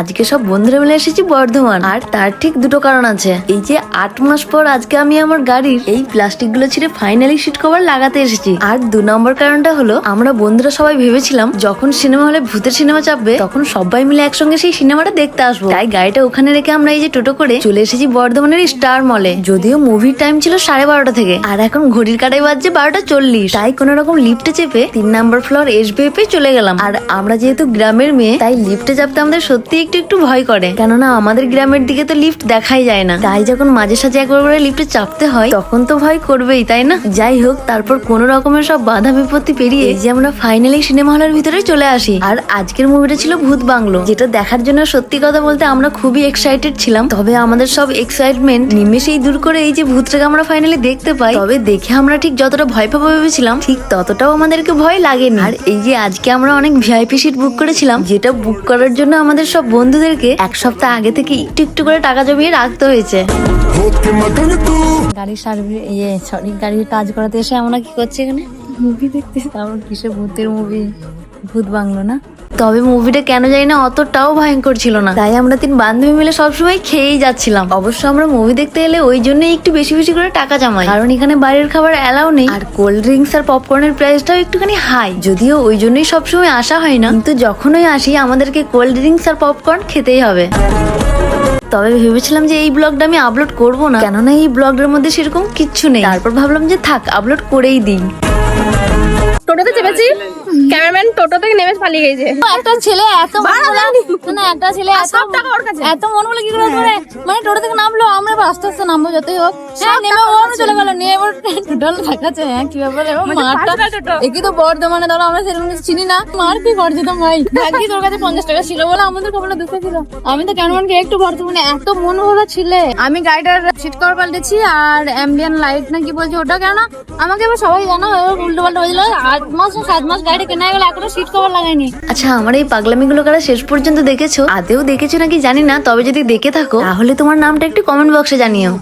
আজকে সব বন্ধুরা মিলে এসেছি বর্ধমান, আর তার ঠিক দুটো কারণ আছে। এই যে 8 মাস পর আজকে আমি আমার গাড়ির এই প্লাস্টিক গুলো ছিঁড়ে ফাইনালি সিট কভার লাগাতে এসেছি। আর 2 নম্বর কারণটা হলো, আমরা বন্ধুরা সবাই ভেবেছিলাম যখন সিনেমা হলে ভূতের সিনেমা চাপবে তখন সবাই মিলে একসঙ্গে সেই সিনেমাটা দেখতে আসবো। তাই গাড়িটা ওখানে রেখে আমরা এই যে টোটো করে চলে এসেছি বর্ধমানের স্টার মলে। যদিও মুভির টাইম ছিল 12:30 থেকে, আর এখন ঘড়ির কাটাই বাজছে 12:40। তাই কোন রকম লিফটে চেপে 3 নম্বর ফ্লোর এসবিএফে চলে গেলাম। আর আমরা যেহেতু গ্রামের মেয়ে, তাই লিফটে চাপতে আমাদের সত্যি একটু একটু ভয় করে, কেননা আমাদের গ্রামের দিকে তো লিফট দেখাই যায় না। তাই যখন মাঝে সাঝে একবার করে লিফটে চাপতে হয় তখন তো ভয় করবেই, তাই না? যাই হোক, তারপর কোন রকমের সব বাধা বিপত্তি পেরিয়ে এই যে আমরা ফাইনালি সিনেমা হলের ভিতরে চলে আসি। আর আজকের মুভিটা ছিল ভূত বাংলো, যেটা দেখার জন্য সত্যি কথা বলতে আমরা খুবই এক্সাইটেড ছিলাম। তবে আমাদের সব এক্সাইটমেন্ট নিমেষেই দূর করে এই যে ভূতটাকে আমরা ফাইনালি দেখতে পাই, তবে দেখে আমরা ঠিক যতটা ভয় পাবো ভেবেছিলাম ঠিক ততটাও আমাদেরকে ভয় লাগেনি। আর এই যে আজকে আমরা অনেক ভিআইপি সিট বুক করেছিলাম, যেটা বুক করার জন্য আমাদের সব বন্ধুদেরকে 1 সপ্তাহ আগে থেকে একটু একটু করে টাকা জমিয়ে রাখতে হয়েছে। গাড়ির গাড়ির কাজ করাতে এসে আমরা কি করছি এখানে? মুভি দেখতেছি। তারপর কিসে ভূতের মুভি? ভূত বাংলো না? তবে মুভিটা কেন জানি না অতটাও ভয়ঙ্কর ছিল না, তাই আমরা 3 বান্ধবী মিলে সবসময় খেয়েই যাচ্ছিলাম। অবশ্য আমরা মুভি দেখতে এলে ওই জন্যই একটু বেশি বেশি করে টাকা জমাই, কারণ এখানে বাইরের খাবার অ্যালাউ নেই। আর কোল্ড ড্রিঙ্কস আর পপকর্নের প্রাইসটাও একটুখানি হাই, যদিও ওই জন্যই সবসময় আসা হয় না, কিন্তু যখনই আসি আমাদেরকে কোল্ড ড্রিঙ্কস আর পপকর্ন খেতেই হবে। তবে ভেবেছিলাম যে এই ব্লগটা আমি আপলোড করবো না, কেননা এই ব্লগটার মধ্যে সেরকম কিচ্ছু নেই। তারপর ভাবলাম যে থাক, আপলোড করেই দিই। টোটোতে চেপেছি, ক্যামেরাম্যান টোটো থেকে নেমে পালিয়ে গেছে। একটা ছেলে এত একটা ছেলে এত মন বলে কি করে মানে টোটো থেকে নামলো, আমরা আস্তে আস্তে নামবো যতই হোক, নেমে ও চলে গেল। নিয়ে এবার টোটাল দেখাচ্ছে হ্যাঁ কি ব্যাপারে মারটা একই তো বর্ধমানে, ধরো আমরা সেরকম কিছু চিনি না, মার কি করছে তো ভাই। ভাগ্যি তোর কাছে 50 টাকা ছিল বলে আমাদের কপালে দুঃখ ছিল। আমি তো ক্যামেরাম্যানকে একটু বর্ধমানে এত মন ভালো ছিলে। আমি গাড়িটার সিট কভার পাল্টেছি আর অ্যাম্বিয়েন্ট লাইট না কি বলছে ওটা, কেন আমাকে এবার সবাই জানো উল্টো পাল্টা হয়েছিল। 8 মাস 7 মাস গাড়িটা কেনা গেল, এখনো সিট কভার লাগাইনি। আচ্ছা, আমার এই পাগলামিগুলো কারা শেষ পর্যন্ত দেখেছো? আদেও দেখেছো নাকি জানি না, তবে যদি দেখে থাকো তাহলে তোমার নামটা একটু কমেন্ট বক্সে জানিও।